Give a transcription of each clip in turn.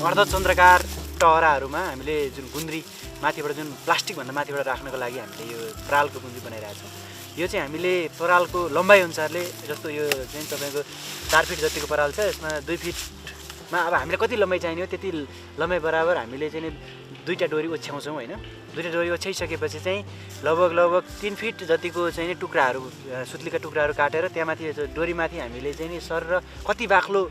अर्धचन्द्रकार टहराहरूमा हामीले जुन गुन्द्री माथिबाट जुन प्लास्टिकभन्दा माथिबाट राख्नको लागि हामीले यो परालको गुन्द्री बनाइरहेको छौँ। यो चाहिँ हामीले परालको लम्बाइ अनुसारले जस्तो यो चाहिँ तपाईँको 4 फिट जतिको पराल छ, यसमा 2 फिटमा अब हामीले कति लम्बाइ चाहिने हो त्यति लम्बाइ बराबर हामीले चाहिँ 2टा डोरी ओछ्याउँछौँ होइन। 2टा डोरी ओछ्याइसकेपछि चाहिँ लगभग 3 फिट जतिको चाहिँ टुक्राहरू सुत्लीका टुक्राहरू काटेर त्यहाँमाथि डोरीमाथि हामीले चाहिँ नि सर र कति बाक्लो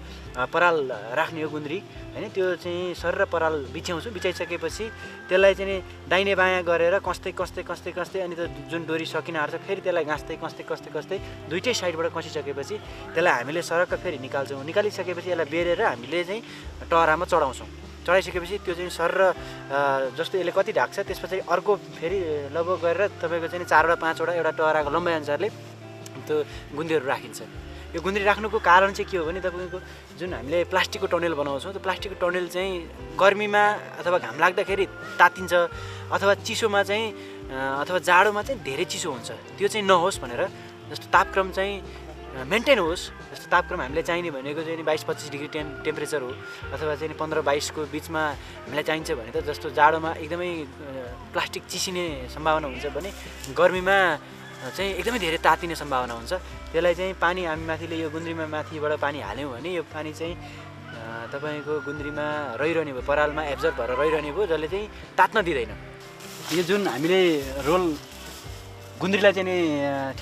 पराल राख्ने हो गुन्द्री होइन, त्यो चाहिँ सर र पराल बिछ्याउँछु। बिछाइसकेपछि त्यसलाई चाहिँ नि दाहिने बायाँ गरेर कस्दै अनि त जुन डोरी सकिन आँट्छ फेरि त्यसलाई कस्दै दुइटै साइडबाट कसिसकेपछि त्यसलाई हामीले सरक्क फेरि निकाल्छौँ। निकालिसकेपछि यसलाई बेरेर हामीले चाहिँ टहरामा चढाउँछौँ। चढाइसकेपछि त्यो चाहिँ सर र जस्तो यसले कति ढाक्छ त्यसपछि अर्को फेरि लगभग गरेर तपाईँको चाहिँ 4 वा 5 वटा एउटा टहराको लम्बाइ अनुसारले त्यो गुन्द्रीहरू राखिन्छ। यो गुन्द्री राख्नुको कारण चाहिँ के हो भने तपाईँको जुन हामीले प्लास्टिकको टनेल बनाउँछौँ त्यो प्लास्टिकको टनेल चाहिँ गर्मीमा अथवा घाम लाग्दाखेरि तातिन्छ अथवा चिसोमा चाहिँ अथवा जाडोमा चाहिँ धेरै चिसो हुन्छ, त्यो चाहिँ नहोस् भनेर जस्तो तापक्रम चाहिँ मेन्टेन होस्। जस्तो तापक्रम हामीले चाहिने भनेको चाहिँ 22-25 डिग्री टेम्परेचर हो अथवा चाहिँ 15-22 को बिचमा हामीलाई चाहिन्छ भने त जस्तो जाडोमा एकदमै प्लास्टिक चिसिने सम्भावना हुन्छ भने गर्मीमा चाहिँ एकदमै धेरै तातिने सम्भावना हुन्छ। त्यसलाई चाहिँ पानी हामी माथिले यो गुन्द्रीमा माथिबाट पानी हाल्यौँ भने यो पानी चाहिँ तपाईँको गुन्द्रीमा रहिरहने भयो, परालमा एब्जर्ब भएर रहिरहने भयो, जसले चाहिँ तात्न दिँदैन। यो जुन हामीले रोल गुन्द्रीलाई चाहिँ नि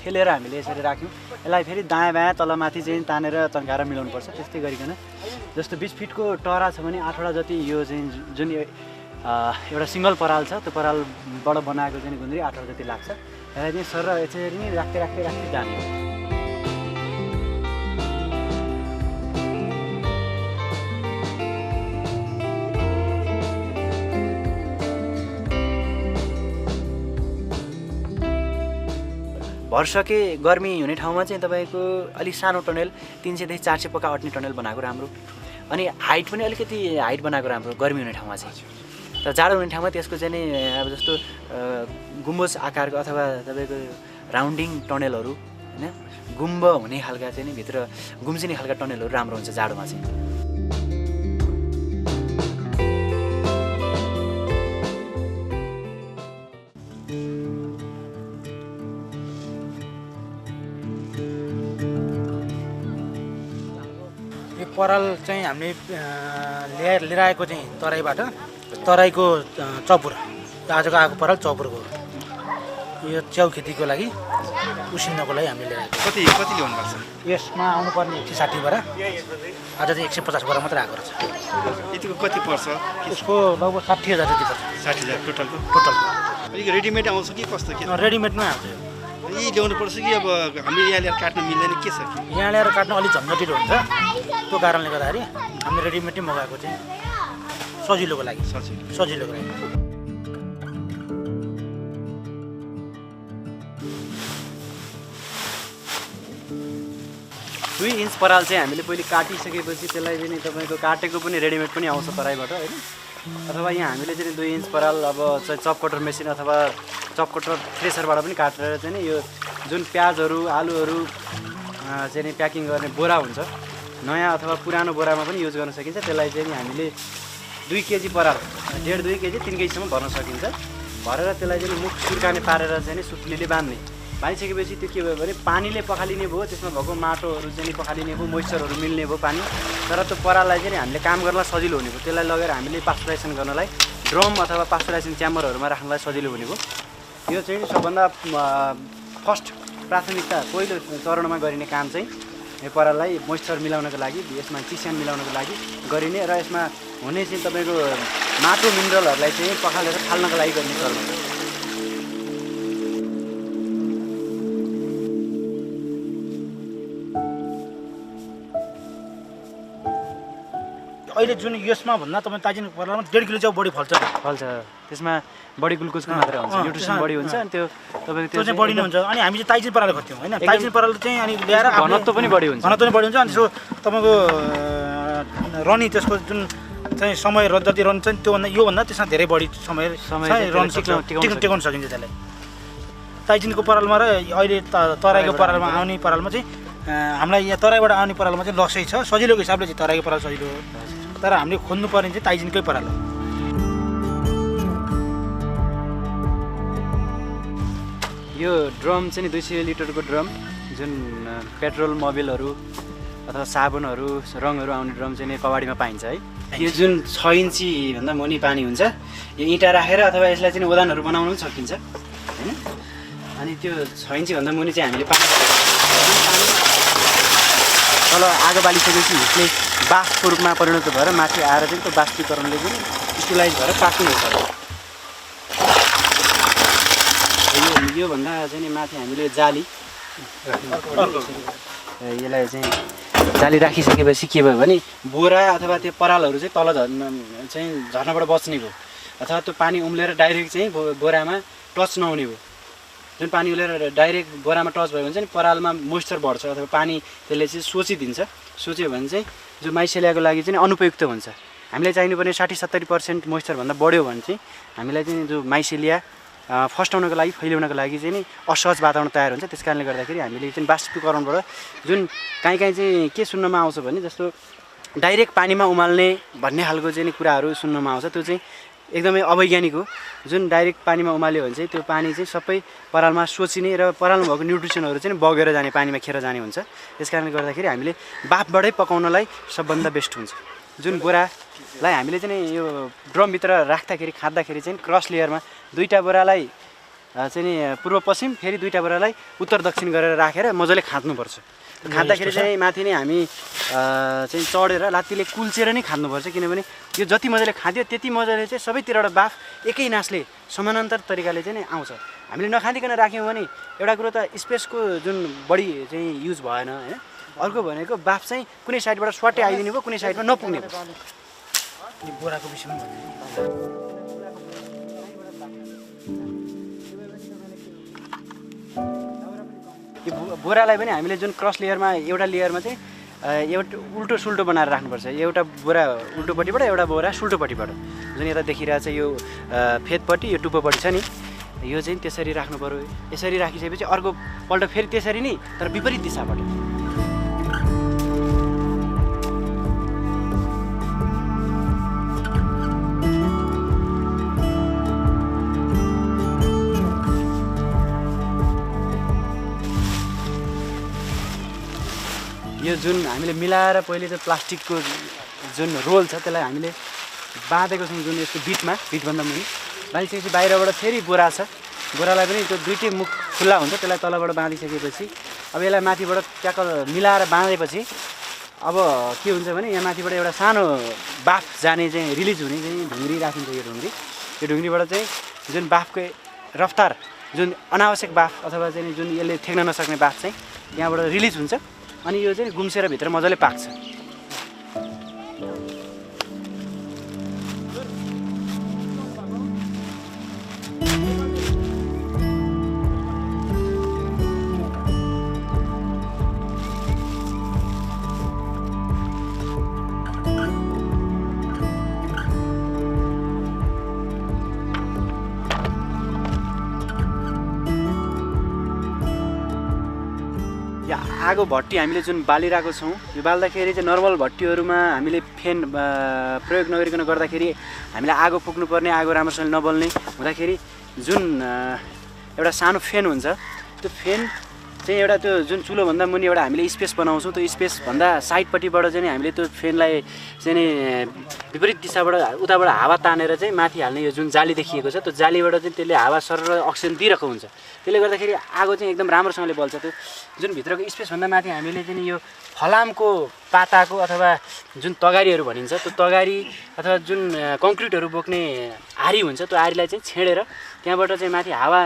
ठेलेर हामीले यसरी राख्यौँ, यसलाई फेरि दायाँ बायाँ तलमाथि चाहिँ तानेर चन्काएर मिलाउनुपर्छ। त्यस्तै गरिकन जस्तो 20 फिटको टहरा छ भने 8 वटा जति यो चाहिँ जुन एउटा सिङ्गल पराल छ त्यो परालबाट बनाएको चाहिँ गुन्द्री 8 वटा जति लाग्छ। यसलाई चाहिँ सर यसरी नै राख्दै जाने हो। भरसके गर्मी हुने ठाउँमा चाहिँ तपाईँको अलिक सानो टनेल 300 देखि 400 पक्का अट्ने टनेल बनाएको राम्रो, अनि हाइट पनि अलिकति हाइट बनाएको राम्रो गर्मी हुने ठाउँमा चाहिँ। तर जाडो हुने ठाउँमा त्यसको चाहिँ नि अब जस्तो गुम्बज आकारको अथवा तपाईँको राउन्डिङ टनेलहरू होइन, गुम्ब हुने खालका चाहिँ नि भित्र गुम्सिने खालका टनेलहरू राम्रो हुन्छ जाडोमा चाहिँ। पराल चाहिँ हामीले लिएर आएको चाहिँ तराईको चौपुर, आजको आएको पराल चौपुरको यो च्याउ खेतीको लागि उसिन्नको लागि हामीले लिएर आएको। कति ल्याउनु भएको छ? यसमा आउनुपर्ने 160 बोरा, आज चाहिँ 150 बोरा मात्रै आएको रहेछ। यतिको कति पर्छ? यसको लगभग 60,000 जति पर्छ। 60,000 टोटलको? टोटल रेडिमेड आउँछ कि कस्तो के? रेडिमेडमै आउँछ। यही ल्याउनु पर्छ कि अब हामीले यहाँ ल्याएर काट्न मिल्दैन के छ? यहाँ ल्याएर काट्नु अलिक झन्झटिलो हुन्छ, त्यो कारणले गर्दाखेरि हामीले रेडिमेडै मगाएको चाहिँ सजिलोको लागि। सजिलोको लागि 2 इन्च पराल चाहिँ हामीले पहिले काटिसकेपछि त्यसलाई चाहिँ तपाईँको काटेको पनि रेडिमेड पनि आउँछ तराईबाट होइन, अथवा यहाँ हामीले चाहिँ 2 इन्च पराल अब चाहिँ चप कटर मेसिन अथवा चप कटर थ्रेसरबाट पनि काटेर चाहिँ यो जुन प्याजहरू आलुहरू चाहिँ प्याकिङ गर्ने बोरा हुन्छ नयाँ अथवा पुरानो बोरामा पनि युज गर्न सकिन्छ। त्यसलाई चाहिँ हामीले 2 केजी पराल 1.5-2 केजी 3 केजीसम्म भर्न सकिन्छ। भरेर त्यसलाई चाहिँ मुख सुर्काने पारेर चाहिँ सुत्लीले बाँधिसकेपछि त्यो के भयो भने पानीले पखालिने भयो, त्यसमा भएको माटोहरू चाहिँ पखालिने भयो, मोइस्चरहरू मिल्ने भयो पानी। तर त्यो पराललाई चाहिँ हामीले काम गर्नलाई सजिलो हुने भयो, त्यसलाई लगेर हामीले पास्चुराइजेसन गर्नलाई ड्रम अथवा पास्चुराइजेसन च्याम्बरहरूमा राख्नलाई सजिलो हुने भयो। यो चाहिँ सबभन्दा फर्स्ट प्राथमिकता पहिलो चरणमा गरिने काम चाहिँ यो पराललाई मोइस्चर मिलाउनको लागि, यसमा चिस्यान मिलाउनको लागि गरिने र यसमा हुने चाहिँ तपाईँको माटो मिनरलहरूलाई चाहिँ पखालेर फाल्नको लागि गर्ने चरण हो। अहिले जुन यसमा भन्दा तपाईँ ताजिन परालमा 1.5 किलो चाहिँ बढी फल्छ। त्यसमा बढी ग्लुकोजको मात्रा हुन्छ, न्युट्रिसन बढी हुन्छ, अनि त्यो तपाईँको त्यो चाहिँ बढी नै हुन्छ। अनि हामी चाहिँ ताइजिन पराल खोज्छौँ होइन, ताइजिन पराल चाहिँ अनि ल्याएर घनत्व पनि बढी हुन्छ। अनि त्यसो तपाईँको रनी त्यसको जुन चाहिँ समय जति रन चाहिँ त्योभन्दा योभन्दा त्यसमा धेरै बढी समय रन टिकाउन सकिन्छ त्यसलाई। ताइजिनको परालमा र अहिले तराईको परालमा आउने परालमा चाहिँ हामीलाई यहाँ तराईबाट आउने परालमा चाहिँ लसै छ। सजिलोको हिसाबले चाहिँ तराईको पराल सजिलो हो। तर हामीले खोज्नुपर्ने चाहिँ ताइजिनकै पराल हो। यो ड्रम चाहिँ नि 200 लिटरको ड्रम जुन पेट्रोल मोबिलहरू अथवा साबुनहरू रङहरू आउने ड्रम चाहिँ नि कबाडीमा पाइन्छ है। यो जुन 6 इन्ची भन्दा मुनि पानी हुन्छ यो इँटा राखेर अथवा यसलाई चाहिँ ओदानहरू बनाउन पनि सकिन्छ हैन। अनि त्यो 6 इन्ची भन्दा मुनि चाहिँ हामीले पानी तल आगो बालिसकेपछि हिटले बाफको रूपमा परिणत भएर माथि आएर चाहिँ त्यो बाष्पीकरणले चाहिँ स्टुलाइज भएर पाक्ने हुन्छ। यो भन्दा चाहिँ नि माथि हामीले जाली यसलाई चाहिँ जाली राखिसकेपछि के भयो भने बोरा अथवा त्यो परालहरू चाहिँ तल चाहिँ झर्नबाट बच्ने भयो अथवा त्यो पानी उम्लेर डाइरेक्ट चाहिँ बोरामा टच नहुने भयो। जुन पानी उम्लेर डाइरेक्ट बोरामा टच भयो भने चाहिँ परालमा मोइस्चर बढ्छ अथवा पानी त्यसले चाहिँ सोचिदिन्छ। सोच्यो भने चाहिँ जो माइसेलियाको लागि चाहिँ अनुपयुक्त हुन्छ। हामीलाई चाहिनुपर्ने 60-70% मोइस्चरभन्दा बढ्यो भने चाहिँ हामीलाई चाहिँ जो माइसेलिया फस्टाउनको लागि फैलाउनको लागि चाहिँ नि असहज वातावरण तयार हुन्छ। त्यस कारणले गर्दाखेरि हामीले चाहिँ बाष्पीकरणबाट जुन कहीँ चाहिँ के सुन्नमा आउँछ भने जस्तो डाइरेक्ट पानीमा उमाल्ने भन्ने खालको चाहिँ नि कुराहरू सुन्नमा आउँछ। त्यो चाहिँ एकदमै अवैज्ञानिक हो। जुन डाइरेक्ट पानीमा उमाल्यो भने चाहिँ त्यो पानी चाहिँ सबै परालमा सोचिने र परालमा भएको न्युट्रिसनहरू चाहिँ बगेर जाने पानीमा खेर जाने हुन्छ। त्यस कारणले गर्दाखेरि हामीले बाफबाटै पकाउनलाई सबभन्दा बेस्ट हुन्छ। जुन बोरालाई हामीले चाहिँ यो ड्रमभित्र राख्दाखेरि खाँदाखेरि चाहिँ क्रस लेयरमा 2टा बोरालाई चाहिँ नि पूर्व पश्चिम फेरि 2टा बोरालाई उत्तर दक्षिण गरेर राखेर मजाले खाँद्नुपर्छ। खाँदाखेरि चाहिँ माथि नै हामी चाहिँ चढेर लात्तीले कुल्चेर नै खाँद्नुपर्छ। किनभने यो जति मजाले खाँदियो त्यति मजाले चाहिँ सबैतिरबाट बाफ एकै नासले समानान्तर तरिकाले चाहिँ नि आउँछ। हामीले नखाँदिकन राख्यौँ भने एउटा कुरो त स्पेसको जुन बढी चाहिँ युज भएन हैन। अर्को भनेको बाफ चाहिँ कुनै साइडबाट स्वाटै आइदिने भयो कुनै साइडमा नपुग्ने भयो। बोराको विषयमा यो बोरालाई पनि हामीले जुन क्रस लेयरमा एउटा लेयरमा चाहिँ एउटा उल्टो सुल्टो बनाएर राख्नुपर्छ। एउटा बोरा उल्टोपट्टिबाट एउटा बोरा सुल्टोपट्टिबाट जुन यता देखिरहेछ यो फेदपट्टि यो टुप्पोपट्टि छ नि यो चाहिँ त्यसरी राख्नु पर्यो। यसरी राखिसकेपछि अर्को पल्ट फेरि त्यसरी नै तर विपरीत दिशाबाट। यो जुन हामीले मिलाएर पहिले चाहिँ प्लास्टिकको जुन रोल छ त्यसलाई हामीले बाँधेको छौँ। जुन यसको बिटभन्दा मुनि बाँधिसकेपछि बाहिरबाट फेरि बोरा छ। बोरालाई पनि त्यो 2टै मुख खुल्ला हुन्छ। त्यसलाई तलबाट बाँधिसकेपछि अब यसलाई माथिबाट ट्याकल मिलाएर बाँधेपछि अब के हुन्छ भने यहाँ माथिबाट एउटा सानो बाफ जाने चाहिँ रिलिज हुने चाहिँ ढुङ्ग्री राखिन्छ। यो ढुङ्ग्रीबाट चाहिँ जुन बाफको रफ्तार जुन अनावश्यक बाफ अथवा चाहिँ जुन यसले थेक्न नसक्ने बाफ चाहिँ यहाँबाट रिलिज हुन्छ। अनि यो चाहिँ गुम्सेर भित्र मजाले पाक्छ। आगो भट्टी हामीले जुन बालिरहेको छौँ यो बाल्दाखेरि चाहिँ नर्मल भट्टीहरूमा हामीले फेन प्रयोग नगरिकन गर्दाखेरि हामीले आगो फुक्नुपर्ने आगो राम्रोसँगले नबल्ने हुँदाखेरि जुन एउटा सानो फेन हुन्छ त्यो फेन चाहिँ एउटा त्यो जुन चुलोभन्दा मुनि एउटा हामीले स्पेस बनाउँछौँ। त्यो स्पेसभन्दा साइडपट्टिबाट चाहिँ हामीले त्यो फेनलाई चाहिँ नि विपरीत दिशाबाट उताबाट हावा तानेर चाहिँ माथि हाल्ने यो जुन जाली देखिएको छ त्यो जालीबाट चाहिँ त्यसले हावा सर अक्सिजन दिइरहेको हुन्छ। त्यसले गर्दाखेरि आगो चाहिँ एकदम राम्रोसँगले बल्छ। त्यो जुन भित्रको स्पेसभन्दा माथि हामीले चाहिँ यो फलामको पाताको अथवा जुन तगारीहरू भनिन्छ त्यो तगारी अथवा जुन कङ्क्रिटहरू बोक्ने आरी हुन्छ त्यो आरीलाई चाहिँ छेडेर त्यहाँबाट चाहिँ माथि हावा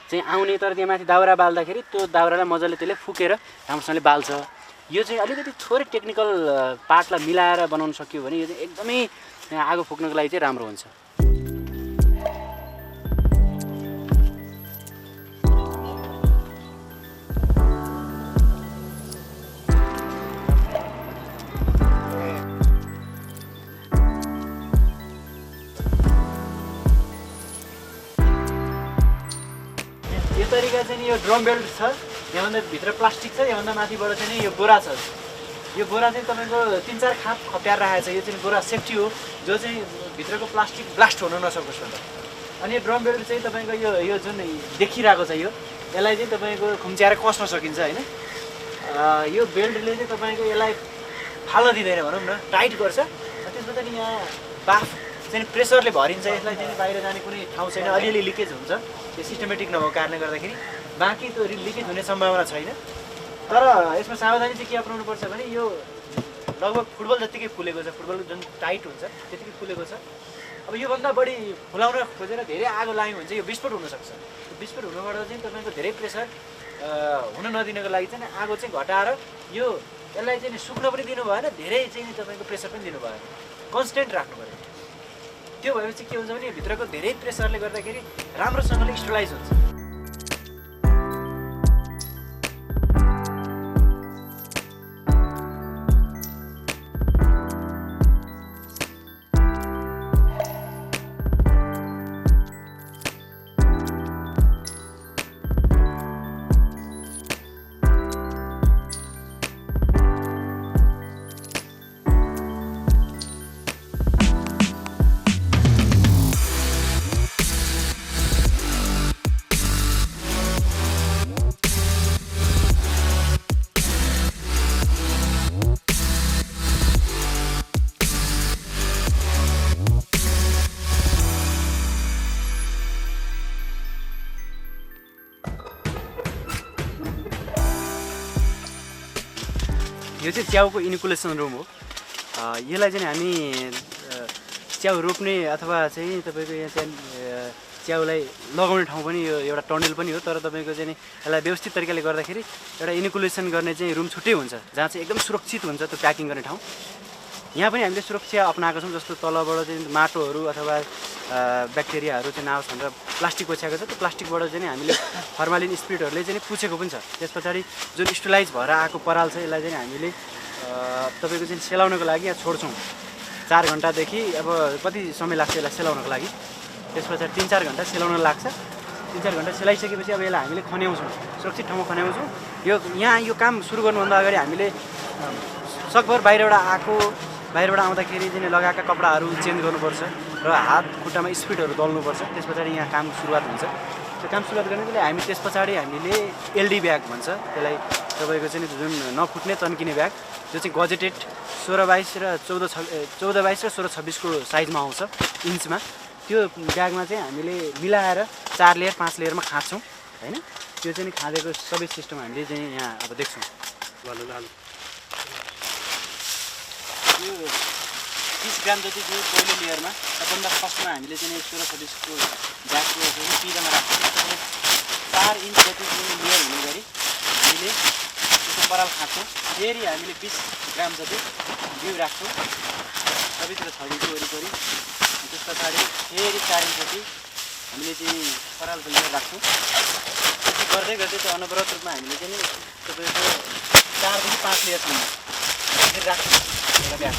चाहिँ आउने। तर त्यहाँ माथि दाउरा बाल्दाखेरि त्यो दाउरालाई मजाले त्यसले फुकेर राम्रोसँगले बाल्छ। यो चाहिँ अलिकति थोरै टेक्निकल पार्टलाई मिलाएर बनाउन सक्यो भने यो चाहिँ एकदमै आगो फुक्नको लागि चाहिँ राम्रो हुन्छ। यो तरिका चाहिँ यो ड्रम बेल्ट छ। यहाँभन्दा भित्र प्लास्टिक छ। यहाँभन्दा माथिबाट चाहिँ यो बोरा छ। यो बोरा चाहिँ तपाईँको 3-4 खाप खप्याएर राखेको छ। यो चाहिँ बोरा सेफ्टी हो जो चाहिँ भित्रको प्लास्टिक ब्लास्ट हुन नसकोस् भनेर। अनि ड्रम बेल्ट चाहिँ तपाईँको यो जुन देखिरहेको छ यसलाई चाहिँ तपाईँको खुम्च्याएर कस्न सकिन्छ होइन। यो बेल्टले चाहिँ तपाईँको यसलाई फाल्न दिँदैन भनौँ न, टाइट गर्छ। त्यस पछाडि यहाँ बाफ चाहिँ प्रेसरले भरिन्छ, यसलाई चाहिँ बाहिर जाने कुनै ठाउँ छैन, अलिअलि लिकेज हुन्छ। त्यो सिस्टमेटिक नभएको कारणले गर्दाखेरि बाँकी त्यो लिकेज हुने सम्भावना छैन। तर यसमा सावधानी चाहिँ के अपनाउनु पर्छ भने यो लगभग फुटबल जत्तिकै फुलेको छ, फुटबल जुन टाइट हुन्छ त्यतिकै फुलेको छ। अब योभन्दा बढी फुलाउन खोजेर धेरै आगो लाग्यो भने चाहिँ यो विस्फोट हुनसक्छ। विस्फोट हुनबाट चाहिँ तपाईँको धेरै प्रेसर हुन नदिनको लागि चाहिँ आगो चाहिँ घटाएर यसलाई चाहिँ सुक्न पनि दिनु भएन, धेरै चाहिँ तपाईँको प्रेसर पनि दिनु भएन, कन्सटेन्ट राख्नु पऱ्यो। त्यो भएपछि के हुन्छ भने भित्रको धेरै प्रेसरले गर्दाखेरि राम्रोसँगले स्टेलाइज हुन्छ। यो चाहिँ च्याउको इन्कुलेसन रुम हो। यसलाई चाहिँ हामी च्याउ रोप्ने अथवा चाहिँ तपाईँको यहाँ चाहिँ च्याउलाई लगाउने ठाउँ पनि यो एउटा टनेल पनि हो। तर तपाईँको चाहिँ यसलाई व्यवस्थित तरिकाले गर्दाखेरि एउटा इन्कुलेसन गर्ने चाहिँ रुम छुट्टै हुन्छ, जहाँ चाहिँ एकदम सुरक्षित हुन्छ त्यो प्याकिङ गर्ने ठाउँ। यहाँ पनि हामीले सुरक्षा अपनाएको छौँ, जस्तो तलबाट चाहिँ माटोहरू अथवा ब्याक्टेरियाहरू चाहिँ नआओस् भनेर प्लास्टिक ओछ्याएको छ। त्यो प्लास्टिकबाट चाहिँ हामीले फर्मालिन स्पिरिटहरूले चाहिँ पुछेको पनि छ। त्यस पछाडि जुन स्टेलाइज भएर आएको पराल छ यसलाई चाहिँ हामीले तपाईँको चाहिँ सेलाउनको लागि यहाँ छोड्छौँ। 4 घन्टादेखि अब कति समय लाग्छ यसलाई सेलाउनको लागि, त्यस पछाडि 3-4 घन्टा सेलाउन लाग्छ। 3-4 घन्टा सेलाइसकेपछि अब यसलाई हामीले खन्याउँछौँ, सुरक्षित ठाउँमा खन्याउँछौँ। यो काम सुरु गर्नुभन्दा अगाडि हामीले सकभर बाहिरबाट आउँदाखेरि चाहिँ लगाएका कपडाहरू चेन्ज गर्नुपर्छ र हात खुट्टामा स्पिडहरू दल्नुपर्छ। त्यस पछाडि यहाँ काम सुरुवात हुन्छ। त्यो काम सुरुवात गर्नको लागि हामी त्यस पछाडि हामीले एलडी ब्याग भन्छ त्यसलाई, तपाईँको चाहिँ जुन नफुट्ने चन्किने ब्याग जो चाहिँ गजेटेड 16-22 र 14-22 र 16-26 को साइजमा आउँछ इन्चमा। त्यो ब्यागमा चाहिँ हामीले मिलाएर 4 लेयर 5 लेयरमा खाँच्छौँ होइन। त्यो चाहिँ खाँदेको सबै सिस्टम हामीले चाहिँ यहाँ अब देख्छौँ। यो 30 ग्राम जति चाहिँ पहिलो लेयरमा, सबभन्दा फर्स्टमा हामीले चाहिँ 16-26 को ब्यागको पिजामा राख्छौँ। 4 इन्च जति चाहिँ लेयर हुने गरी हामीले त्यसको पराल खाँच्छौँ। फेरि हामीले 20 ग्राम जति बिउ राख्छौँ सबैतिर छरिको वरिपरि। त्यस पछाडि फेरि 4 इन्च जति हामीले चाहिँ परालको लेयर राख्छौँ। त्यसो गर्दै गर्दै त्यो अनवरत रूपमा हामीले चाहिँ तपाईँको 4 देखि 5 लेयरसम्म फेरि राख्छौँ एउटा ब्याग।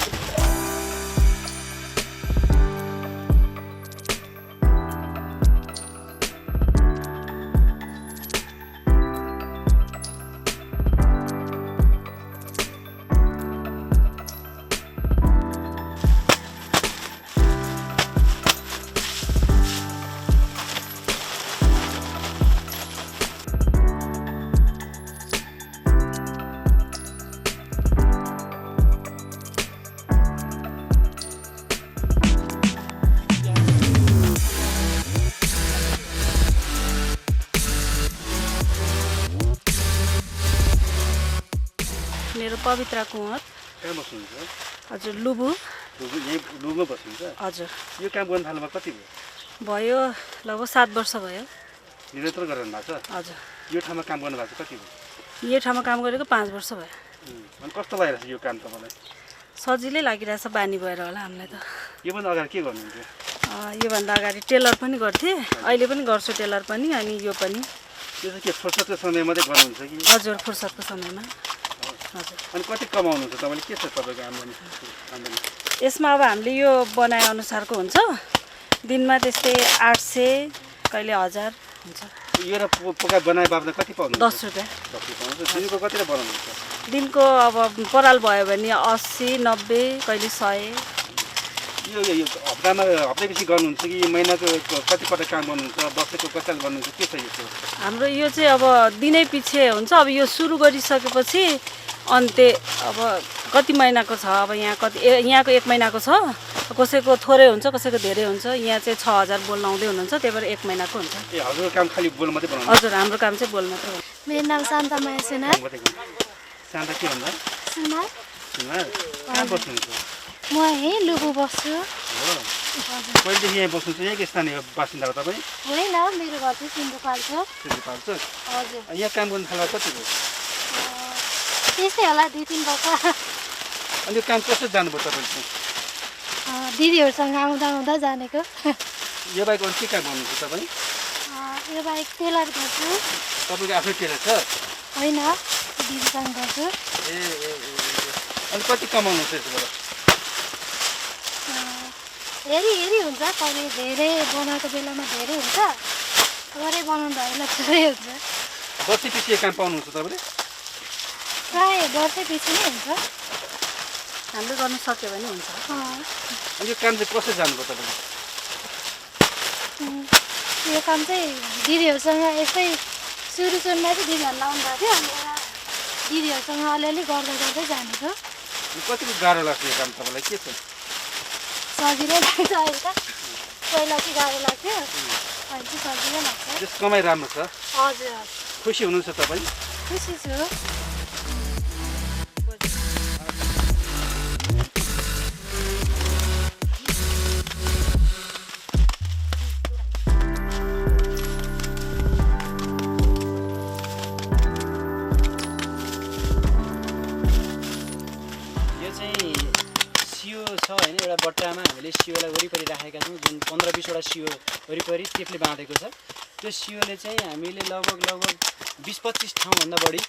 मेरो पवित्र कुँवर। कहाँ बस्नुहुन्छ? हजुर लुबु। यहीँ लुबुमा बस्नुहुन्छ? हजुर। यो काम गर्नु थाल्नुमा कति भयो? लगभग 7 वर्ष भयो। निरन्तर गरिरहनु भएको छ? हजुर। यो ठाउँमा काम गर्नु भएको छ कति भयो? यो ठाउँमा काम गरेको 5 वर्ष भयो। अनि कस्तो लागिरहेछ यो काम तपाईँलाई? सजिलै लागिरहेछ, बानी भएर होला हामीलाई त। योभन्दा अगाडि के गर्नुहुन्थ्यो? योभन्दा अगाडि टेलर पनि गर्थेँ, अहिले पनि गर्छु टेलर पनि, अनि यो पनि। यो चाहिँ के फुर्सदको समय मात्रै गर्नुहुन्छ कि? हजुर, फुर्सदको समयमा। हजुर। अनि कति कमाउनुहुन्छ तपाईँले? के छ तपाईँको आम्दानी? यसमा अब हामीले यो बनाए अनुसारको हुन्छ, दिनमा त्यस्तै 800 कहिले 1000 हुन्छ। यो र पोका बनाए बाबत कति पाउनुहुन्छ? 10 रुपियाँ। 10 रुपियाँ पाउनुहुन्छ। दिनको कतिले बनाउनुहुन्छ? दिनको अब पराल भयो भने 80 90 कहिले 100। यो हप्तामा हप्तैपछि गर्नुहुन्छ कि महिनाको कतिपल्ट काम गर्नुहुन्छ, वर्षको कतिले गर्नुहुन्छ, के छ यो चाहिँ? हाम्रो यो चाहिँ अब दिनै पछि हुन्छ। अब यो सुरु गरिसकेपछि अन्त्य अब कति महिनाको छ, अब यहाँ कति यहाँको 1 महिनाको छ, कसैको थोरै हुन्छ कसैको धेरै हुन्छ। यहाँ चाहिँ 6000 बोल लाउँदै हुनुहुन्छ, त्यही भएर 1 महिनाको हुन्छ। ए हजुरको काम खालि बोल मात्रै बनाउनु? हजुर, हाम्रो काम चाहिँ बोल मात्रै हो। मेरो नाम शान्ता माया सुनार। शान्ता के भन्दा? सुनार। सुनार कहाँ बस्नुहुन्छ? म यहीँ लुबु बस्छु। हो पहिलेदेखि यहीँ बस्नुहुन्छ? यहीँको स्थानीय बासिन्दा हो तपाईँ? होइन, मेरो घर चाहिँ सिन्धुपाल्चोक। सिन्धुपाल्चोक? हजुर। यहाँ काम गर्नु थाल्दा कति भयो? त्यस्तै होला 2-3 वर्ष। अनि यो काम कसरी जानुभयो तपाईँले? दिदीहरूसँग आउँदा जानेको। यो बाहेक अरू के काम गर्नुहुन्छ तपाईँ? यो बाहेक टेलर गर्छु। तपाईँको आफ्नै टेलर छ? होइन, दिदीसँग गर्छु। ए अनि कति कमाउनुहुन्छ यसबाट? हेरी हुन्छ, कहिले धेरै बनाएको बेलामा धेरै हुन्छ, थोरै बनाउनु भएन थोरै हुन्छ। वर्षैपछि काम पाउनुहुन्छ तपाईँले? प्रायः वर्षैपछि नै हुन्छ। हामीले गर्नु सक्यो भने हुन्छ। अनि यो काम चाहिँ कसरी जानुभयो तपाईँले? यो काम चाहिँ दिदीहरूसँग यस्तै सुरुमा चाहिँ दिदीहरू लाउनु भएको थियो, अनि दिदीहरूसँग अलिअलि गर्दै जानेको। कतिको गाह्रो लाग्छ यो काम तपाईँलाई? के छ? सजिलै लाग्छ अहिले त, पहिला चाहिँ गाह्रो लाग्थ्यो, अहिले चाहिँ सजिलै लाग्छ। त्यस कमाइ राम्रो छ? हजुर, खुसी हुनुहुन्छ तपाईँ? खुसी छु। एउटा बट्टामा हामीले सियोलाई वरिपरि राखेका छौँ, जुन 15-20वटा सियो वरिपरि टेपले बाँधेको छ। त्यो सियोले चाहिँ हामीले लगभग 20-25 ठाउँभन्दा बढी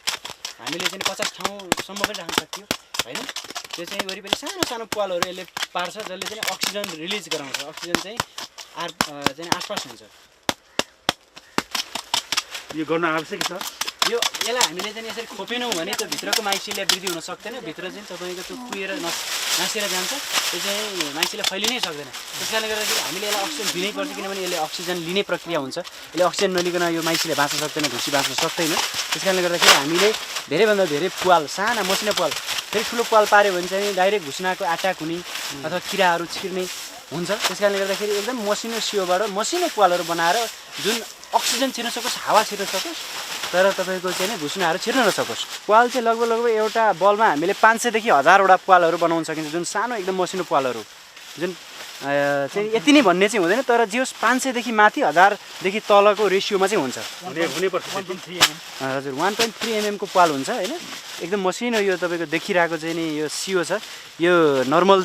हामीले चाहिँ 50 ठाउँसम्म पनि राख्न सक्थ्यो होइन। त्यो चाहिँ वरिपरि सानो सानो पालहरू यसले पार्छ, जसले चाहिँ अक्सिजन रिलिज गराउँछ। अक्सिजन चाहिँ आसपास हुन्छ। यो गर्न आवश्यक छ। यसलाई हामीले चाहिँ यसरी खोपेनौँ भने त्यो भित्रको माइक्सिलिया वृद्धि हुन सक्दैन। भित्र चाहिँ तपाईँको त्यो कुहिएर नासिएर जान्छ, त्यो चाहिँ माइक्सिलिया फैलिनै सक्दैन। त्यस कारणले गर्दाखेरि हामीले यसलाई अक्सिजन दिनै पर्छ, किनभने यसले अक्सिजन लिने प्रक्रिया हुन्छ। यसले अक्सिजन नलिकन यो माइक्सिलिया बाँच्न सक्दैन, ढुसी बाँच्न सक्दैन। त्यस कारणले गर्दाखेरि हामीले धेरैभन्दा धेरै पुवाल, साना मसिनो पुवाल, फेरि ठुलो पुवाल पाऱ्यो भने चाहिँ डाइरेक्ट घुस्नाको अट्याक हुने अथवा किराहरू छिर्ने हुन्छ। त्यस कारणले गर्दाखेरि एकदम मसिनो सियोबाट मसिनो पुवालहरू बनाएर जुन अक्सिजन छिर्न सकोस्, हावा छिर्न सकोस्, तर तपाईँको चाहिँ घुस्नाहरू छिर्न नसकोस्। पुवाल चाहिँ लगभग एउटा बलमा हामीले 500 देखि 1000वटा पुवालहरू बनाउन सकिन्छ, जुन सानो एकदम मसिनो पुवालहरू जुन चाहिँ यति नै भन्ने चाहिँ हुँदैन, तर जे होस् 500 देखि माथि 1000 देखि तलको रेसियोमा चाहिँ हुन्छ। हुनुपर्छ। हजुर, 1.3 mm को पुवाल हुन्छ होइन। एकदम मसिनो यो तपाईँको देखिरहेको चाहिँ नि यो सियो छ। यो नर्मल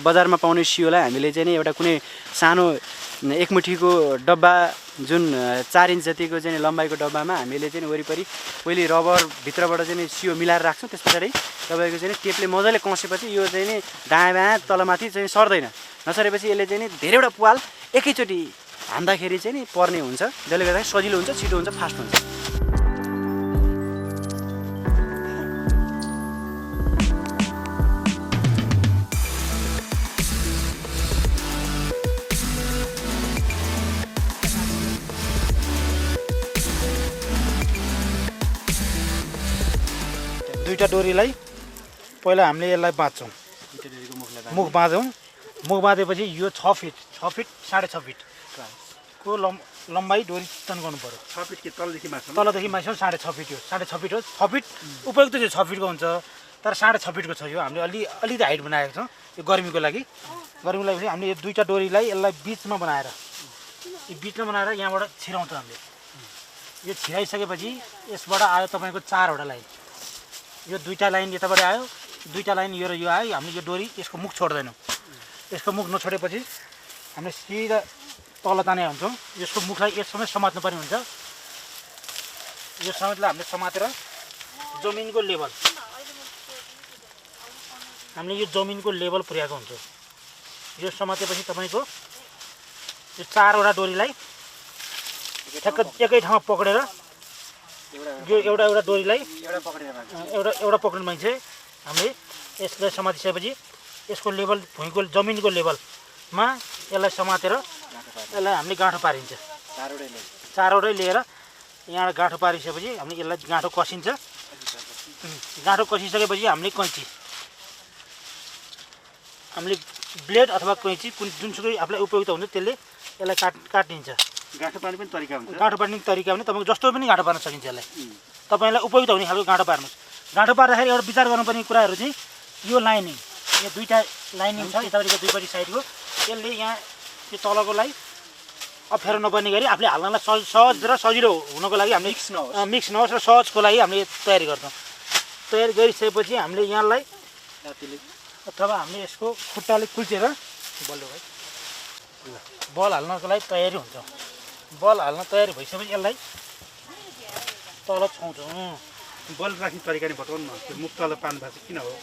बजारमा पाउने सियोलाई हामीले चाहिँ नि एउटा कुनै सानो 1 मुठीको डब्बा, जुन 4 इन्च जतिको चाहिँ लम्बाइको डब्बामा हामीले चाहिँ वरिपरि पहिले रबर भित्रबाट चाहिँ सियो मिलाएर राख्छौँ। त्यस पछाडि तपाईँको चाहिँ टेपले मजाले कसेपछि यो चाहिँ नि दायाँ बायाँ तलमाथि चाहिँ सर्दैन। नसरेपछि यसले चाहिँ नि धेरैवटा पुवाल एकैचोटि हान्दाखेरि चाहिँ नि पर्ने हुन्छ, जसले गर्दाखेरि सजिलो हुन्छ, छिटो हुन्छ, फास्ट हुन्छ। दुईवटा डोरीलाई पहिला हामीले यसलाई बाँध्छौँ, मुख बाँधौँ। मुख बाँधेपछि यो 6 फिट 6.5 फिट को लम्बाइ डोरी चितन गर्नु पर्यो। 6 फिट के तलदेखि माथि? तलदेखि माथिसम्म 6.5 फिट हो। 6.5 फिट हो। 6 फिट उपयुक्त चाहिँ 6 फिटको हुन्छ, तर 6.5 फिटको छ यो। हामीले अलिकति हाइट बनाएको छौँ यो गर्मीको लागि। हामीले यो दुईवटा डोरीलाई यसलाई बिचमा बनाएर यहाँबाट छिराउँछौँ हामीले। यो छिराइसकेपछि यसबाट आयो तपाईँको 4वटा लाइन। यो दुईवटा लाइन यताबाट आयो, दुईवटा लाइन यो र यो आयो। हामीले यो डोरी यसको मुख छोड्दैनौँ। यसको मुख नछोडेपछि हामीले सिधा तल ताने हुन्छौँ। यसको मुखलाई यससँग समात्नु पर्ने हुन्छ। यो समेतलाई हामीले समातेर जमिनको लेभल, हामीले यो जमिनको लेभल पुर्याएको हुन्छ। यो समातेपछि तपाईँको यो 4वटा डोरीलाई ठ्याक्क एकै ठाउँमा पक्रेर यो एउटा एउटा डोरीलाई एउटा पक्रेर माग्छ एउटा पक्रिने मान्छे हामीले यसलाई समातिसकेपछि यसको लेभल भुइँको जमिनको लेभलमा यसलाई समातेर यसलाई हामीले गाँठो पारिन्छ। चारवटै लिएर यहाँ गाँठो पारिसकेपछि हामीले यसलाई गाँठो कसिन्छ। गाँठो कसिसकेपछि हामीले हामीले ब्लेड अथवा कैँची जुनसुकै आफूलाई उपयुक्त हुन्छ त्यसले यसलाई काटिन्छ। गाँठो पार्ने पनि तरिका हुन्छ। गाँठो पार्ने तरिका भने तपाईँको जस्तो पनि गाँठो पार्न सकिन्छ यसलाई। तपाईँलाई उपयुक्त हुने खालको गाँठो पार्नुहोस्। गाँठो पार्दाखेरि एउटा विचार गर्नुपर्ने कुराहरू चाहिँ यो लाइनिङ, यो दुईवटा लाइनिङ छ यतापट्टिको दुईपट्टि साइडको, यसले यहाँ यो तलकोलाई अप्ठ्यारो नपर्ने गरी आफूले हाल्नलाई सहज र सजिलो हुनको लागि हामीले मिक्स नहोस् र सहजको लागि हामीले तयारी गर्छौँ। तयारी गरिसकेपछि हामीले यहाँलाई अथवा हामीले यसको खुट्टाले कुल्चेर बल हाल्नको लागि तयारी हुन्छ। बल हाल्न तयारी भइसकेपछि यसलाई तल छाउँछौँ। बल राख्ने तरिका नै बताउनु न, त्यो मुख तल पार्नु भएको किन हो?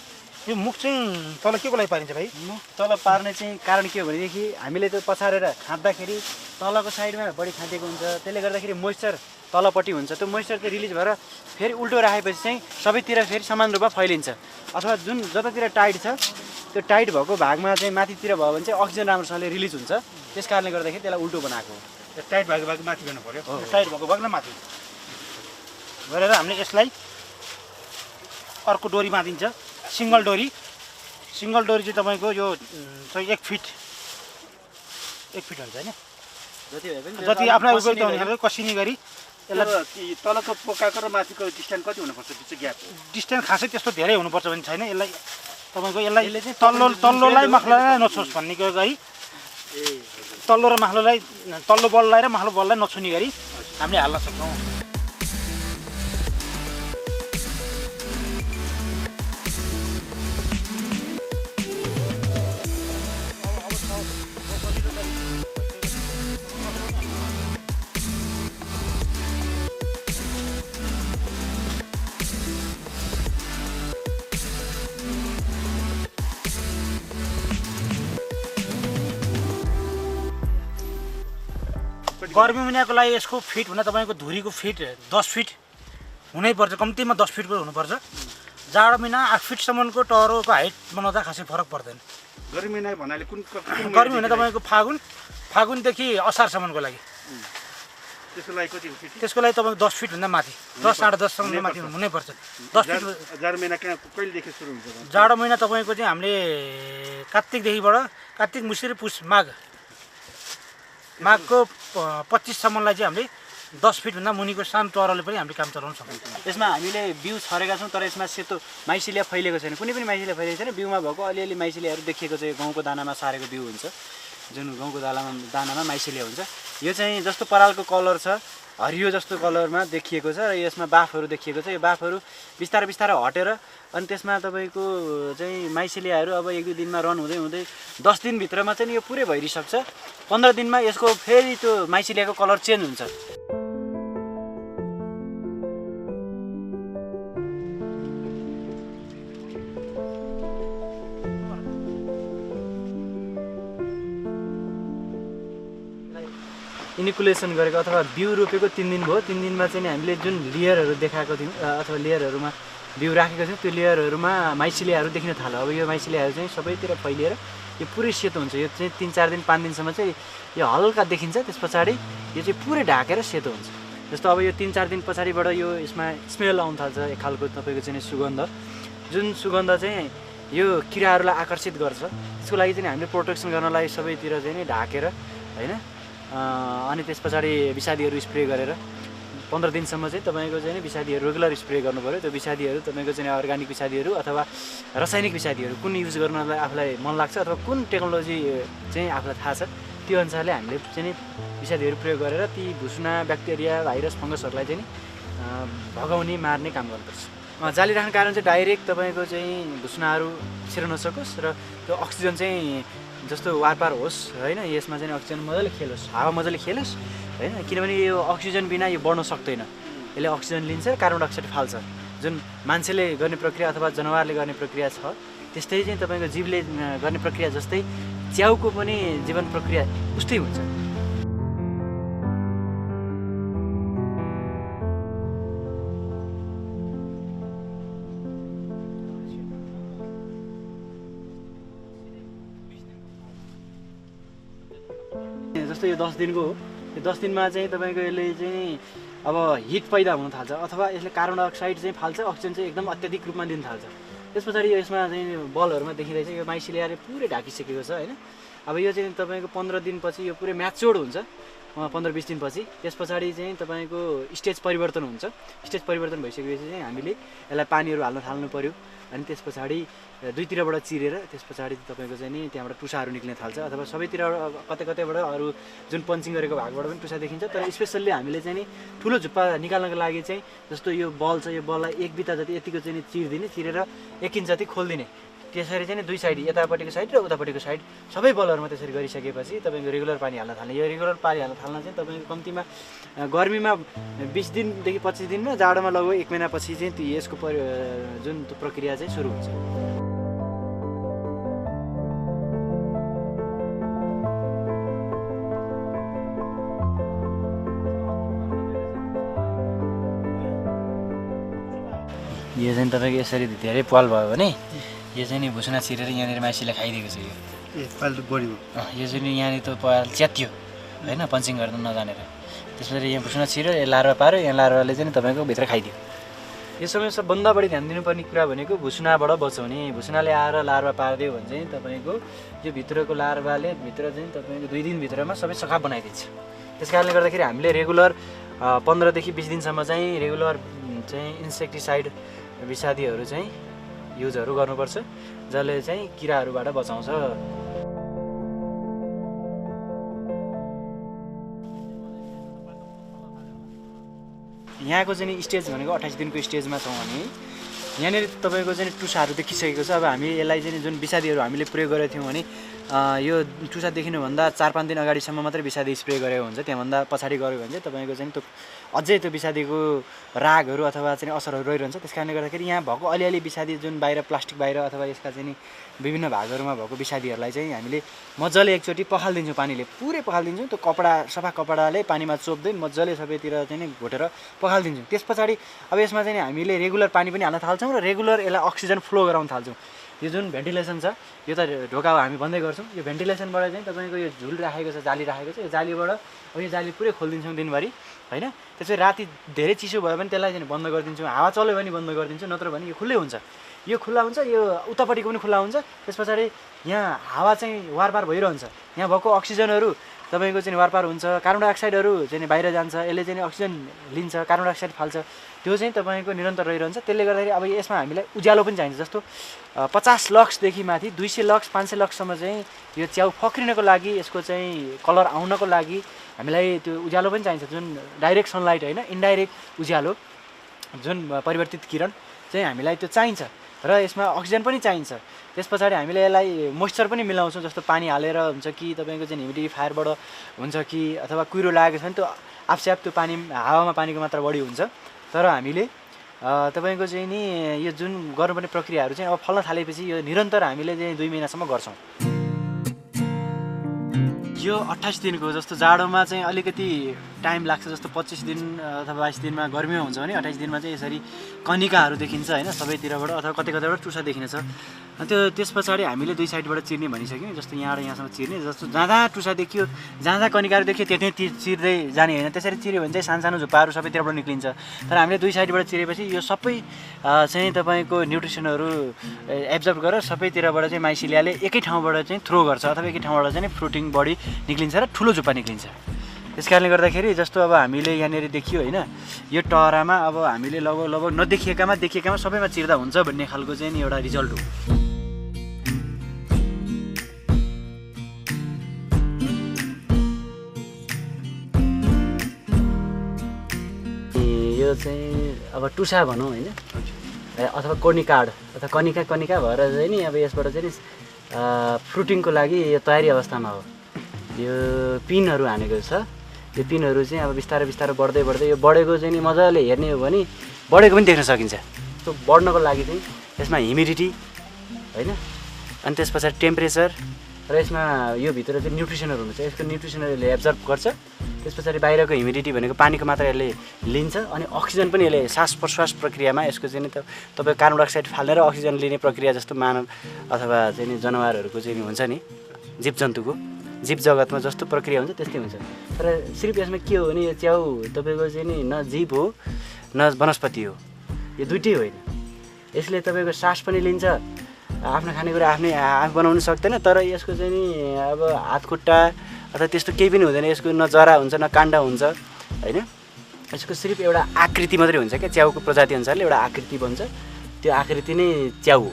यो मुख चाहिँ तल के को लागि पारिन्छ भाइ? मुख तल पार्ने चाहिँ कारण के हो भनेदेखि हामीले त्यो पछारेर खाँद्दाखेरि तलको साइडमा बढी खाँदिएको हुन्छ, त्यसले गर्दाखेरि मोइस्चर तलपट्टि हुन्छ। त्यो मोइस्चर चाहिँ रिलिज भएर फेरि उल्टो राखेपछि चाहिँ सबैतिर फेरि समान रूपमा फैलिन्छ। अथवा जुन जतातिर टाइट छ त्यो टाइट भएको भागमा चाहिँ माथितिर भयो भने चाहिँ अक्सिजन राम्रोसँगले रिलिज हुन्छ। त्यस कारणले गर्दाखेरि त्यसलाई उल्टो बनाएको हो। टाइट भएको भाग माथि गर्नु पऱ्यो। टाइट भएको भागलाई माथि गरेर हामीले यसलाई अर्को डोरी बाँधिन्छ। सिङ्गल डोरी चाहिँ तपाईँको यो चाहिँ 1 फिट हुन्छ होइन, जति आफूलाई उपयुक्त हुने खालको कसिने गरी यसलाई। तलको पोकाको र माथिको डिस्टेन्स कति हुनुपर्छ? त्यो चाहिँ ग्याप डिस्टेन्स खासै त्यस्तो धेरै हुनुपर्छ भन्ने छैन। यसलाई तपाईँको यसलाई तल्लोलाई माथिल्लोलाई नछोस् भन्ने गरी, तल्लो र माथिल्लोलाई, तल्लो बललाई र माथिल्लो बललाई नछुने गरी हामीले हाल्न सक्छौँ। गर्मी महिनाको लागि यसको फिट हुन तपाईँको धुरीको फिट 10 फिट हुनैपर्छ, कम्तीमा 10 फिटको हुनुपर्छ। जाडो महिना 8 फिटसम्मको टहरोको हाइट बनाउँदा खासै फरक पर्दैन। गर्मी महिना भन्नाले कुन गर्मी महिना तपाईँको फागुनदेखि असारसम्मको लागि। त्यसको लागि कति फिट? त्यसको लागि तपाईँको 10 फिटभन्दा माथि, 10 साढे 10 सम्म माथि हुनैपर्छ। 10 फिट। जाडो महिना कहिलेदेखि सुरु हुन्छ? जाडो महिना तपाईँको चाहिँ हामीले कार्तिक मुसिर पुस माघको 25सम्मलाई चाहिँ हामीले 10 फिटभन्दा मुनिको सानो टहरोले पनि हामीले काम चलाउन सक्छौँ। यसमा हामीले बिउ छरेका छौँ, तर यसमा सेतो माइसिलिया फैलेको छैन, कुनै पनि माइसिलिया फैलेको छैन। बिउमा भएको अलिअलि माइसिलियाहरू देखिएको चाहिँ गहुँको दानामा सारेको बिउ हुन्छ, जुन गहुँको दानामा माइसिलिया हुन्छ। यो चाहिँ जस्तो परालको कलर छ, हरियो जस्तो कलरमा देखिएको छ र यसमा बाफहरू देखिएको छ। यो बाफहरू बिस्तारै हटेर अनि त्यसमा तपाईँको चाहिँ माइसिलियाहरू अब 1-2 दिनमा रन हुँदै 10 दिनभित्रमा चाहिँ यो पुरै भइसक्छ। 15 दिनमा यसको फेरि त्यो माइसिलियाको कलर चेन्ज हुन्छ। इनिकुलेसन गरेको अथवा बिउ रोपेको 3 दिन भयो। 3 दिनमा चाहिँ हामीले जुन लेयरहरू देखाएको थियौँ अथवा लेयरहरूमा बिउ राखेको थियौँ, त्यो लेयरहरूमा माइसिलियाहरू देखिन थाल्यो। अब यो माइसिलियाहरू चाहिँ सबैतिर फैलिएर यो पुरै सेतो हुन्छ। यो चाहिँ 3-4 दिन 5 दिनसम्म चाहिँ यो हल्का देखिन्छ, त्यस पछाडि यो चाहिँ पुरै ढाकेर सेतो हुन्छ। जस्तो अब यो 3-4 दिन पछाडिबाट यो यसमा स्मेल आउन थाल्छ, एक खालको तपाईँको चाहिँ सुगन्ध, जुन सुगन्ध चाहिँ यो किराहरूलाई आकर्षित गर्छ। त्यसको लागि चाहिँ हामीले प्रोटेक्सन गर्नलाई सबैतिर चाहिँ नि ढाकेर होइन, अनि त्यस पछाडि विषादीहरू स्प्रे गरेर 15 दिनसम्म चाहिँ तपाईँको चाहिँ विषादीहरू रेगुलर स्प्रे गर्नु पऱ्यो। त्यो विषादीहरू तपाईँको चाहिँ अर्ग्यानिक विषादीहरू अथवा रासायनिक विषादीहरू कुन युज गर्नलाई आफूलाई मन लाग्छ अथवा कुन टेक्नोलोजी चाहिँ आफूलाई थाहा छ त्यो अनुसारले हामीले चाहिँ विषादीहरू प्रयोग गरेर ती भुसुना, ब्याक्टेरिया, भाइरस, फङ्गसहरूलाई चाहिँ भगाउने, मार्ने काम गर्नुपर्छ। जाली राख्ने कारण चाहिँ डाइरेक्ट तपाईँको चाहिँ भुसुनाहरू छिर्न नसकोस् र त्यो अक्सिजन चाहिँ जस्तो वारपार होस् होइन, यसमा चाहिँ अक्सिजन मजाले खेलोस्, हावा मजाले खेलोस् होइन। किनभने यो अक्सिजन बिना यो बढ्न सक्दैन, यसले अक्सिजन लिन्छ र कार्बन डाइअक्साइड फाल्छ। जुन मान्छेले गर्ने प्रक्रिया अथवा जनावरले गर्ने प्रक्रिया छ त्यस्तै चाहिँ तपाईँको जीवले गर्ने प्रक्रिया जस्तै च्याउको पनि जीवन प्रक्रिया उस्तै हुन्छ। जस्तो यो 10 दिनको हो, यो 10 दिनमा चाहिँ तपाईँको यसले चाहिँ अब हिट पैदा हुन थाल्छ अथवा यसले कार्बन डाइअक्साइड चाहिँ फाल्छ, अक्सिजन चाहिँ एकदम अत्याधिक रूपमा दिन थाल्छ। त्यस पछाडि यसमा चाहिँ बलहरूमा देखिँदैछ यो माइसिलियाले पुरै ढाकिसकेको छ होइन। अब यो चाहिँ तपाईँको 15 दिनपछि यो पुरै म्याच्योर्ड हुन्छ, 15-20 दिनपछि। त्यस पछाडि चाहिँ तपाईँको स्टेज परिवर्तन हुन्छ। स्टेज परिवर्तन भइसकेपछि चाहिँ हामीले यसलाई पानीहरू हाल्न थाल्नु पऱ्यो। अनि त्यस पछाडि दुईतिरबाट चिरेर त्यस पछाडि तपाईँको चाहिँ नि त्यहाँबाट टुसाहरू निक्लिन थाल्छ अथवा सबैतिर कतै कतैबाट अरू जुन पन्चिङ गरेको भागबाट पनि टुसा देखिन्छ। तर स्पेसल्ली हामीले चाहिँ नि ठुलो झुप्पा निकाल्नको लागि चाहिँ जस्तो यो बल छ, यो बललाई 1 बिता जति यतिको चाहिँ नि चिरिदिने, चिरेर 1 इन्च जति खोलिदिने। त्यसरी चाहिँ नि दुई साइड, यतापट्टिको साइड र उतापट्टिको साइड सबै बलहरूमा त्यसरी गरिसकेपछि तपाईँको रेगुलर पानी हाल्न थाल्ने। यो रेगुलर पानी हाल्न थाल्न चाहिँ तपाईँको कम्तीमा गर्मीमा 20 दिनदेखि 25 दिनमा, जाडोमा लगभग 1 महिनापछि चाहिँ यसको जुन प्रक्रिया चाहिँ सुरु हुन्छ। यो चाहिँ तपाईँको यसरी धेरै पाल भयो भने यो चाहिँ नि भुसुना छिरेर यहाँनिर माइसीले खाइदिएको छ। यो पाल त बढी भयो। यो चाहिँ नि यहाँनिर त पाल च्यात्यो होइन, पन्चिङ गर्न नजानेर। त्यसपछि यहाँ भुसुना छिरेर यो लार्वा पार्यो, यहाँ लार्वाले चाहिँ तपाईँको भित्र खाइदियो। यो समय सबभन्दा बढी ध्यान दिनुपर्ने कुरा भनेको भुसुनाबाट बचाउने। भुसुनाले आएर लार्वा पारिदियो भने चाहिँ तपाईँको यो भित्रको लार्वाले भित्र चाहिँ तपाईँको 2 दिनभित्रमा सबै सखाप बनाइदिन्छ। त्यस कारणले गर्दाखेरि हामीले रेगुलर 15देखि 20 दिनसम्म चाहिँ रेगुलर चाहिँ इन्सेक्टिसाइड विषादीहरू चाहिँ युजहरू गर्नुपर्छ, जसले चाहिँ किराहरूबाट बचाउँछ। यहाँको चाहिँ स्टेज भनेको 28 दिनको स्टेजमा छौँ हामी। यहाँनिर तपाईँको चाहिँ टुसाहरू देखिसकेको छ। अब हामी यसलाई चाहिँ जुन विषादीहरू हामीले प्रयोग गरेको थियौँ भने यो टुसा देखिनुभन्दा 4-5 दिन अगाडिसम्म मात्रै विषादी स्प्रे गरेको हुन्छ। त्यहाँभन्दा पछाडि गऱ्यो भने चाहिँ तपाईँको चाहिँ त्यो अझै त्यो विषादीको रागहरू अथवा चाहिँ असरहरू रहिरहन्छ। त्यस कारणले गर्दाखेरि यहाँ भएको अलिअलि विषादी जुन बाहिर प्लास्टिक बाहिर अथवा यसका चाहिँ विभिन्न भागहरूमा भएको विषादीहरूलाई चाहिँ हामीले मजाले एकचोटि पखालिदिन्छौँ, पानीले पुरै पखालिदिन्छौँ। त्यो कपडा, सफा कपडाले पानीमा चोप्दै मजाले सबैतिर चाहिँ घोटेर पखालिदिन्छौँ। त्यस पछाडि अब यसमा चाहिँ हामीले रेगुलर पानी पनि हाल्न थाल्छौँ र रेगुलर यसलाई अक्सिजन फ्लो गराउन थाल्छौँ। यो जुन भेन्टिलेसन छ, यो त ढोका हामी बन्दै गर्छौँ। यो भेन्टिलेसनबाट चाहिँ तपाईँको यो झुल राखेको छ, जाली राखेको छ, यो जालीबाट अब यो जाली पुरै खोलिदिन्छौँ दिनभरि होइन। त्यसपछि राति धेरै चिसो भयो भने त्यसलाई चाहिँ बन्द गरिदिन्छौँ, हावा चल्यो भने बन्द गरिदिन्छौँ, नत्र भने यो खुल्लै हुन्छ। यो खुल्ला हुन्छ, यो उतापट्टिको पनि खुल्ला हुन्छ। त्यस पछाडि यहाँ हावा चाहिँ वारपार भइरहन्छ। यहाँ भएको अक्सिजनहरू तपाईँको चाहिँ वारपार हुन्छ, कार्बन डाइअक्साइडहरू चाहिँ बाहिर जान्छ, यसले चाहिँ अक्सिजन लिन्छ, कार्बन डाइअक्साइड फाल्छ, त्यो चाहिँ तपाईँको निरन्तर रहिरहन्छ। त्यसले गर्दाखेरि अब यसमा हामीलाई उज्यालो पनि चाहिन्छ। जस्तो 50 लक्सदेखि माथि 200 लक्स 500 लक्ससम्म चाहिँ यो च्याउ फक्रिनको लागि, यसको चाहिँ कलर आउनको लागि हामीलाई त्यो उज्यालो पनि चाहिन्छ। जुन डाइरेक्ट सनलाइट होइन, इन्डाइरेक्ट उज्यालो जुन परिवर्तित किरण चाहिँ हामीलाई त्यो चाहिन्छ र यसमा अक्सिजन पनि चाहिन्छ। त्यस पछाडि हामीले यसलाई मोइस्चर पनि मिलाउँछौँ। जस्तो पानी हालेर हुन्छ कि तपाईँको चाहिँ ह्युमिडिफायरबाट हुन्छ कि अथवा कुहिरो लागेको छ भने त्यो आफसे आफ त्यो पानी हावामा पानीको मात्रा बढी हुन्छ। तर हामीले तपाईँको चाहिँ नि यो जुन गर्नुपर्ने प्रक्रियाहरू चाहिँ अब फल्न थालेपछि यो निरन्तर हामीले चाहिँ 2 महिनासम्म गर्छौँ। यो 28 दिनको जस्तो जाडोमा चाहिँ अलिकति टाइम लाग्छ। जस्तो 25 दिन अथवा 22 दिनमा गर्मीमा हुन्छ भने 28 दिनमा चाहिँ यसरी कनिकाहरू देखिन्छ होइन, सबैतिरबाट अथवा कतै कतैबाट टुसा देखिनेछ। त्यस पछाडि हामीले 2 साइडबाट चिर्ने भनिसक्यौँ। जस्तो यहाँबाट यहाँसम्म चिर्ने, जस्तो जहाँ टुसा देखियो, जहाँ कनिकाहरू देखियो त्यही चिर्दै जाने होइन। त्यसरी चिर्यो भने चाहिँ सानो झुप्पाहरू सबैतिरबाट निक्लिन्छ। तर हामीले 2 साइडबाट चिरेपछि यो सबै चाहिँ तपाईँको न्युट्रिसनहरू एब्जर्भ गरेर सबैतिरबाट चाहिँ माइसिलियाले एकै ठाउँबाट चाहिँ थ्रो गर्छ अथवा एकै ठाउँबाट चाहिँ फ्रुटिङ बडी निक्लिन्छ र ठुलो झुप्पा निक्लिन्छ। त्यस कारणले गर्दाखेरि जस्तो अब हामीले यहाँनिर देखियो होइन, यो टहरामा अब हामीले लगभग नदेखिएकामा देखिएकामा सबैमा चिर्दा हुन्छ भन्ने खालको चाहिँ नि एउटा रिजल्ट हो। यो चाहिँ अब टुसा भनौँ होइन, अथवा कोर्निकाड अथवा कनिका भएर चाहिँ नि अब यसबाट चाहिँ नि फ्रुटिङको लागि यो तयारी अवस्थामा हो। यो पिनहरू हानेको छ। यो पिनहरू चाहिँ अब बिस्तारै बढ्दै यो बढेको चाहिँ नि मजाले हेर्ने हो भने बढेको पनि देख्न सकिन्छ। त्यो बढ्नको लागि चाहिँ यसमा ह्युमिडिटी होइन, अनि त्यस पछाडि टेम्परेचर र यसमा यो भित्र चाहिँ न्युट्रिसनहरू हुन्छ। यसको न्युट्रिसनहरूले एब्जर्भ गर्छ। त्यस पछाडि बाहिरको ह्युमिडिटी भनेको पानीको मात्रा यसले लिन्छ, अनि अक्सिजन पनि यसले सास प्रश्वास प्रक्रियामा यसको चाहिँ नि तपाईँ कार्बन डाइअक्साइड फालेर अक्सिजन लिने प्रक्रिया जस्तो मानव अथवा चाहिँ नि जनावरहरूको चाहिँ हुन्छ नि, जीवजन्तुको जीव जगतमा जस्तो प्रक्रिया हुन्छ त्यस्तै हुन्छ। तर सिर्फ यसमा के हो भने यो च्याउ तपाईँको चाहिँ नि न जीव हो न वनस्पति हो, यो दुइटै होइन। यसले तपाईँको सास पनि लिन्छ, आफ्नो खानेकुरा आफै बनाउनु सक्दैन, तर यसको चाहिँ नि अब हात खुट्टा अथवा त्यस्तो केही पनि हुँदैन। यसको न जरा हुन्छ न काण्ड हुन्छ होइन। यसको सिर्फ एउटा आकृति मात्रै हुन्छ क्या, च्याउको प्रजाति अनुसारले एउटा आकृति बन्छ, त्यो आकृति नै च्याउ हो।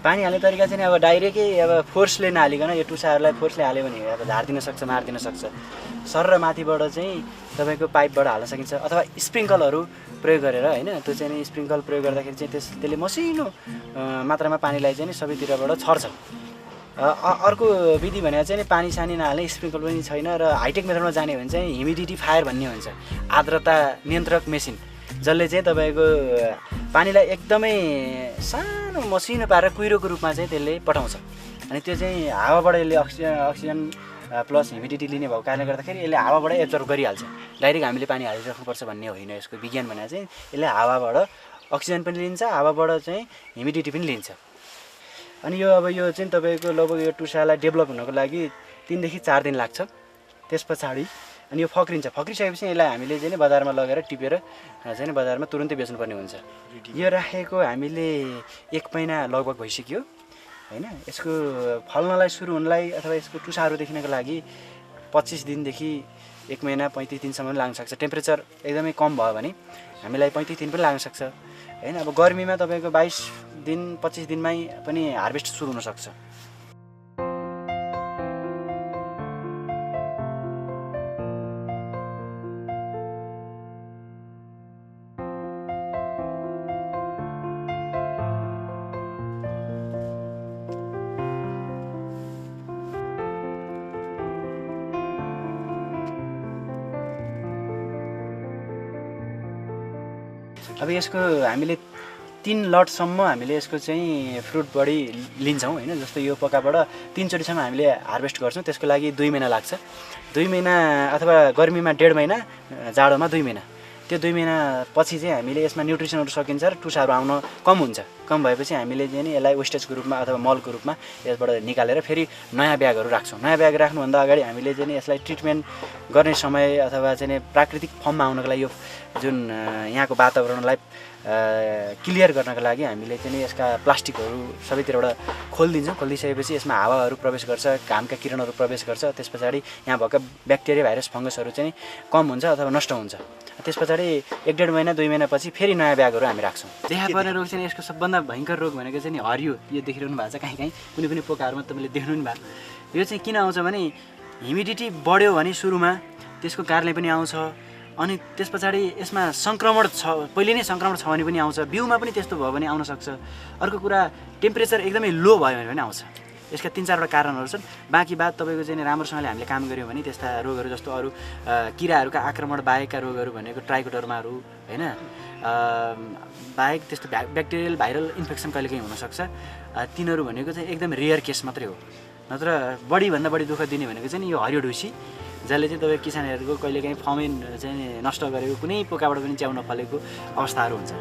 पानी हाल्ने तरिका चाहिँ अब डाइरेक्टै अब फोर्सले नहालिकन यो टुसाहरूलाई फोर्सले हाल्यो भने अब झारिदिन सक्छ, मारिदिन सक्छ। सर र माथिबाट चाहिँ तपाईँको पाइपबाट हाल्न सकिन्छ अथवा स्प्रिङ्कलहरू प्रयोग गरेर होइन। त्यो चाहिँ नि स्प्रिङ्कल प्रयोग गर्दाखेरि चाहिँ त्यसले मसिनो मात्रामा पानीलाई चाहिँ नि सबैतिरबाट छर्छ। अर्को विधि भनेर चाहिँ पानी सानी नहाल्ने स्प्रिङ्कल पनि छैन र हाइटेक मेथडमा जाने भने चाहिँ ह्युमिडिटी फायर भन्ने हुन्छ, आर्द्रता नियन्त्रक मेसिन, जसले चाहिँ तपाईँको पानीलाई एकदमै सानो मसिनो पारेर कुहिरोको रूपमा चाहिँ त्यसले पठाउँछ। अनि त्यो चाहिँ हावाबाट यसले अक्सिजन प्लस ह्युमिडिटी लिने भएको कारणले गर्दाखेरि यसले हावाबाट एब्जर्भ गरिहाल्छ। डाइरेक्ट हामीले पानी हालिराख्नुपर्छ भन्ने होइन। यसको विज्ञान भने चाहिँ यसले हावाबाट अक्सिजन पनि लिन्छ, हावाबाट चाहिँ ह्युमिडिटी पनि लिन्छ। अनि यो अब यो चाहिँ तपाईँको लगभग यो टुसालाई डेभलप हुनको लागि 3 देखि 4 दिन लाग्छ। त्यस पछाडि अनि यो फक्रिन्छ, फक्रिसकेपछि यसलाई हामीले चाहिँ बजारमा लगेर टिपेर चाहिँ बजारमा तुरुन्तै बेच्नुपर्ने हुन्छ। यो राखेको हामीले 1 महिना लगभग भइसक्यो होइन। यसको फल्नलाई सुरु हुनलाई अथवा यसको टुसाहरू देखिनको लागि 25 दिनदेखि 1 महिना 35 दिनसम्म लाग्न सक्छ। टेम्परेचर एकदमै कम भयो भने हामीलाई 35 दिन पनि लाग्न सक्छ होइन। अब गर्मीमा तपाईँको 22 दिन 25 दिनमै पनि हार्भेस्ट सुरु हुनसक्छ। अब यसको हामीले 3 लटसम्म हामीले यसको चाहिँ फ्रुट बडी लिन्छौँ होइन। जस्तो यो पक्काबाट 3 चोटिसम्म हामीले हार्भेस्ट गर्छौँ, त्यसको लागि 2 महिना लाग्छ। 2 महिना अथवा गर्मीमा 1.5 महिना, जाडोमा 2 महिना। त्यो 2 महिना पछि चाहिँ हामीले यसमा न्युट्रिसनहरू सकिन्छ र टुसाहरू आउन कम हुन्छ। कम भएपछि हामीले चाहिँ नि यसलाई वेस्टेजको रूपमा अथवा मलको रूपमा यसबाट निकालेर फेरि नयाँ ब्यागहरू राख्छौँ। नयाँ ब्याग राख्नुभन्दा अगाडि हामीले चाहिँ यसलाई ट्रिटमेन्ट गर्ने समय अथवा चाहिँ प्राकृतिक फर्ममा आउनको लागि यो जुन यहाँको वातावरणलाई क्लियर गर्नको लागि हामीले चाहिँ यसका प्लास्टिकहरू सबैतिरबाट खोलिदिन्छौँ। खोलिदिइसकेपछि यसमा हावाहरू प्रवेश गर्छ, घामका किरणहरू प्रवेश गर्छ। त्यस पछाडि यहाँ भएका ब्याक्टेरिया भाइरस फङ्गसहरू चाहिँ कम हुन्छ अथवा नष्ट हुन्छ। त्यस पछाडि 1.5 महिना 2 महिनापछि फेरि नयाँ ब्यागहरू हामी राख्छौँ। देखा पर्ने रोग चाहिँ यसको सबभन्दा भयङ्कर रोग भनेको चाहिँ हरियो, यो देखिरहनु भएको छ कहीँ कुनै पनि पोकाहरूमा तपाईँले देख्नु नि भएको। यो चाहिँ किन आउँछ भने ह्युमिडिटी बढ्यो भने सुरुमा त्यसको कारणले पनि आउँछ। अनि त्यस पछाडि यसमा सङ्क्रमण छ, पहिले नै सङ्क्रमण छ भने पनि आउँछ। बिउमा पनि त्यस्तो भयो भने आउन सक्छ। अर्को कुरा टेम्परेचर एकदमै लो भयो भने पनि आउँछ। यसका 3-4वटा कारणहरू छन्। बाँकी बात तपाईँको चाहिँ राम्रोसँगले हामीले काम गऱ्यौँ भने त्यस्ता रोगहरू जस्तो अरू किराहरूका आक्रमण बाहेकका रोगहरू भनेको ट्राइकोडर्माहरू होइन, बाहेक त्यस्तो ब्याक्टेरियल भाइरल इन्फेक्सन कहिलेकाहीँ हुनसक्छ। तिनीहरू भनेको चाहिँ एकदम रेयर केस मात्रै हो। नत्र बढीभन्दा बढी दुःख दिने भनेको चाहिँ यो हरियो ढुसी, जसले चाहिँ तपाईँ किसानहरूको कहिलेकाहीँ फर्मै चाहिँ नष्ट गरेको, कुनै पोकाबाट पनि च्याउ नफलेको अवस्थाहरू हुन्छ।